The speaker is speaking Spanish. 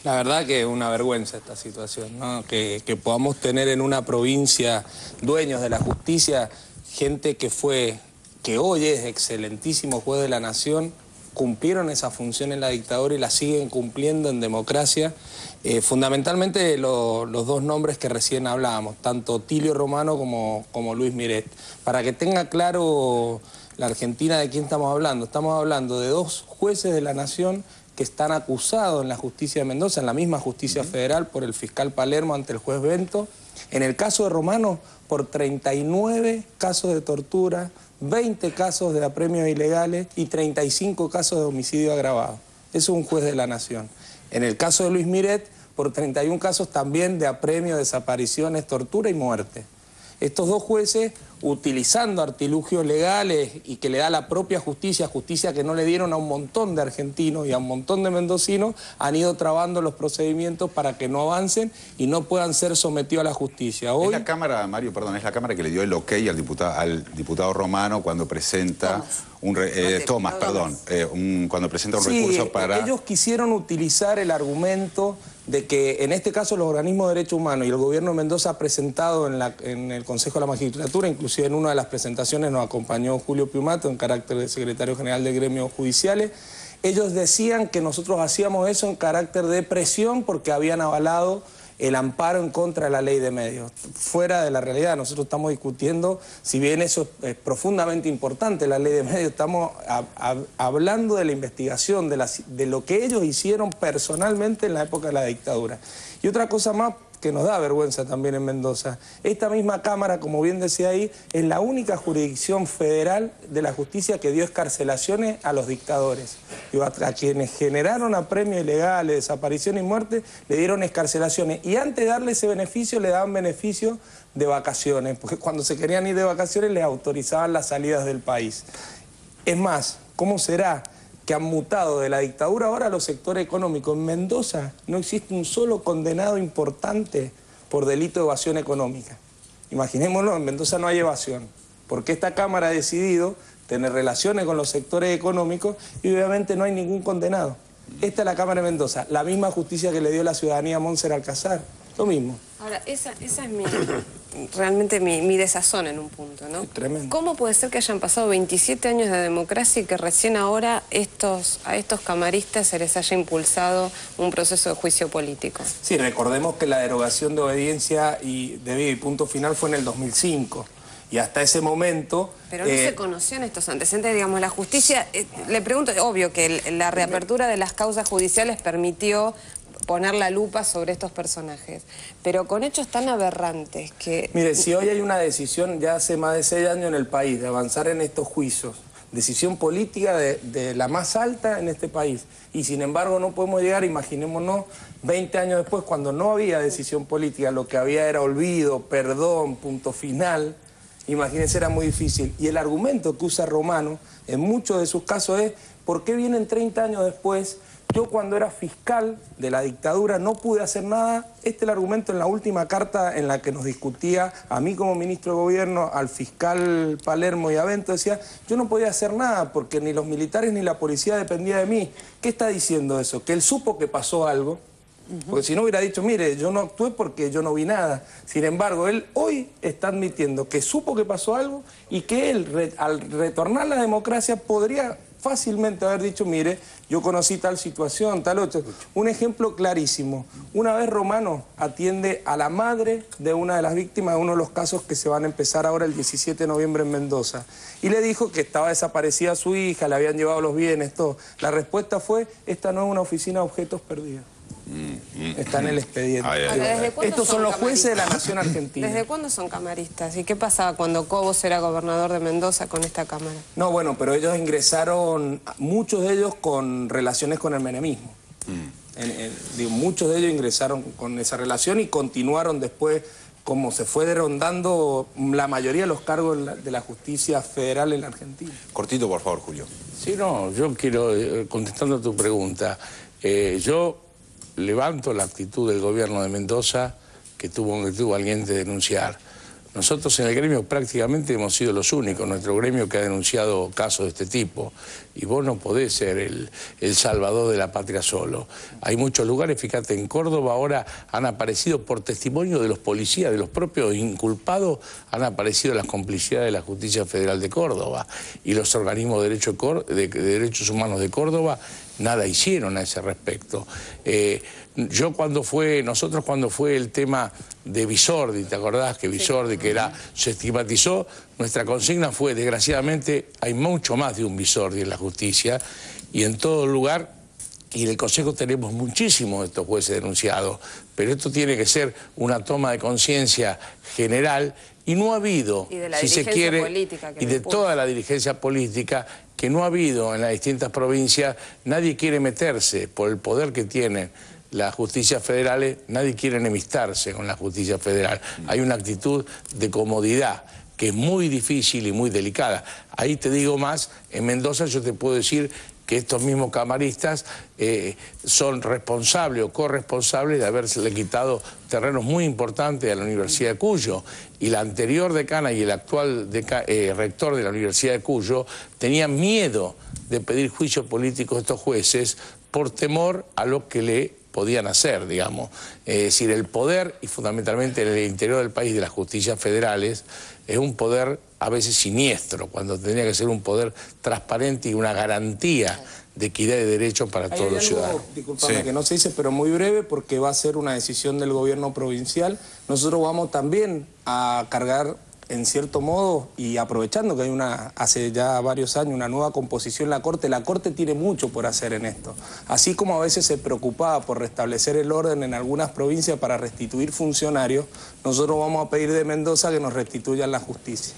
La verdad que es una vergüenza esta situación, ¿no? Que podamos tener en una provincia dueños de la justicia, gente que hoy es excelentísimo juez de la nación, cumplieron esa función en la dictadura y la siguen cumpliendo en democracia. Fundamentalmente los dos nombres que recién hablábamos, tanto Tilio Romano como Luis Miret. Para que tenga claro la Argentina de quién estamos hablando de dos jueces de la nación que están acusados en la justicia de Mendoza, en la misma justicia federal, por el fiscal Palermo ante el juez Bento. En el caso de Romano, por 39 casos de tortura, 20 casos de apremios ilegales y 35 casos de homicidio agravado. Eso es un juez de la nación. En el caso de Luis Miret, por 31 casos también de apremio, desapariciones, tortura y muerte. Estos dos jueces, utilizando artilugios legales y que le da la propia justicia, justicia que no le dieron a un montón de argentinos y a un montón de mendocinos, han ido trabando los procedimientos para que no avancen y no puedan ser sometidos a la justicia. Hoy... Es la Cámara, Mario, perdón, es la Cámara que le dio el ok al diputado Romano cuando presenta cuando presenta un recurso para... Ellos quisieron utilizar el argumento de que en este caso los organismos de derechos humanos y el gobierno de Mendoza ha presentado en el Consejo de la Magistratura, inclusive en una de las presentaciones nos acompañó Julio Piumato en carácter de secretario general de gremios judiciales. Ellos decían que nosotros hacíamos eso en carácter de presión porque habían avalado el amparo en contra de la ley de medios. Fuera de la realidad, nosotros estamos discutiendo, si bien eso es profundamente importante, la ley de medios, estamos hablando de la investigación, de lo que ellos hicieron personalmente en la época de la dictadura. Y otra cosa más que nos da vergüenza también en Mendoza, esta misma Cámara, como bien decía ahí, es la única jurisdicción federal de la justicia que dio excarcelaciones a los dictadores. Digo, a quienes generaron apremios ilegales, desapariciones y muertes, le dieron excarcelaciones. Y antes de darle ese beneficio, le daban beneficio de vacaciones, porque cuando se querían ir de vacaciones les autorizaban las salidas del país. Es más, ¿cómo será que han mutado de la dictadura ahora a los sectores económicos? En Mendoza no existe un solo condenado importante por delito de evasión económica. Imaginémoslo, en Mendoza no hay evasión, porque esta Cámara ha decidido tener relaciones con los sectores económicos y obviamente no hay ningún condenado. Esta es la Cámara de Mendoza, la misma justicia que le dio la ciudadanía a Montserrat Alcázar, lo mismo. Ahora, esa es realmente mi desazón en un punto, ¿no? Tremendo. ¿Cómo puede ser que hayan pasado 27 años de democracia y que recién ahora a estos camaristas se les haya impulsado un proceso de juicio político? Sí, recordemos que la derogación de obediencia y debida y punto final fue en el 2005. Y hasta ese momento... Pero no se conocían estos antecedentes, digamos, la justicia... le pregunto, obvio que la reapertura de las causas judiciales permitió poner la lupa sobre estos personajes, pero con hechos tan aberrantes que... Mire, si hoy hay una decisión ya hace más de 6 años en el país de avanzar en estos juicios, decisión política de la más alta en este país, y sin embargo no podemos llegar, imaginémonos, 20 años después, cuando no había decisión política, lo que había era olvido, perdón, punto final... Imagínense, era muy difícil. Y el argumento que usa Romano en muchos de sus casos es ¿por qué vienen 30 años después? Yo cuando era fiscal de la dictadura no pude hacer nada. Este es el argumento en la última carta en la que nos discutía a mí como ministro de gobierno, al fiscal Palermo y a Bento, decía, yo no podía hacer nada porque ni los militares ni la policía dependía de mí. ¿Qué está diciendo eso? Que él supo que pasó algo. Porque si no hubiera dicho, mire, yo no actué porque yo no vi nada. Sin embargo, él hoy está admitiendo que supo que pasó algo y que él, al retornar a la democracia, podría fácilmente haber dicho, mire, yo conocí tal situación, tal otro. Un ejemplo clarísimo. Una vez Romano atiende a la madre de una de las víctimas de uno de los casos que se van a empezar ahora el 17 de noviembre en Mendoza. Y le dijo que estaba desaparecida su hija, le habían llevado los bienes, todo. La respuesta fue, esta no es una oficina de objetos perdidos. Está en el expediente. Estos son los jueces de la nación argentina. ¿Desde cuándo son camaristas? ¿Y qué pasaba cuando Cobos era gobernador de Mendoza con esta cámara? No, bueno, pero ellos ingresaron, muchos de ellos con relaciones con el menemismo. Muchos de ellos ingresaron con esa relación y continuaron después, como se fue derondando la mayoría de los cargos de la justicia federal en la Argentina. Cortito, por favor, Julio. Sí, no, yo quiero, contestando a tu pregunta, yo levanto la actitud del gobierno de Mendoza que tuvo alguien de denunciar. Nosotros en el gremio prácticamente hemos sido los únicos, nuestro gremio que ha denunciado casos de este tipo. Y vos no podés ser el salvador de la patria solo. Hay muchos lugares, fíjate, en Córdoba ahora han aparecido por testimonio de los policías, de los propios inculpados, han aparecido las complicidades de la Justicia Federal de Córdoba. Y los organismos de derechos humanos de Córdoba nada hicieron a ese respecto. Nosotros cuando fue el tema de Visordi, ¿te acordás que Visordi, que se estigmatizó? Nuestra consigna fue, desgraciadamente, hay mucho más de un Visordi en la justicia y en todo lugar, y en el Consejo tenemos muchísimos de estos jueces denunciados, pero esto tiene que ser una toma de conciencia general y no ha habido, si se quiere, y de toda la dirigencia política, que no ha habido en las distintas provincias, nadie quiere meterse por el poder que tienen las justicias federales, nadie quiere enemistarse con la justicia federal. Hay una actitud de comodidad que es muy difícil y muy delicada. Ahí te digo más, en Mendoza yo te puedo decir que estos mismos camaristas son responsables o corresponsables de haberse quitado terrenos muy importantes a la Universidad de Cuyo. Y la anterior decana y el actual rector de la Universidad de Cuyo tenían miedo de pedir juicio político a estos jueces por temor a lo que le podían hacer, digamos. Es decir, el poder, y fundamentalmente en el interior del país de las justicias federales, es un poder a veces siniestro, cuando tendría que ser un poder transparente y una garantía de equidad de derechos para todos los ciudadanos. Disculpame, que no se dice, pero muy breve, porque va a ser una decisión del gobierno provincial. Nosotros vamos también a cargar, en cierto modo, y aprovechando que hay hace ya varios años una nueva composición en la Corte tiene mucho por hacer en esto. Así como a veces se preocupaba por restablecer el orden en algunas provincias para restituir funcionarios, nosotros vamos a pedir de Mendoza que nos restituyan la justicia.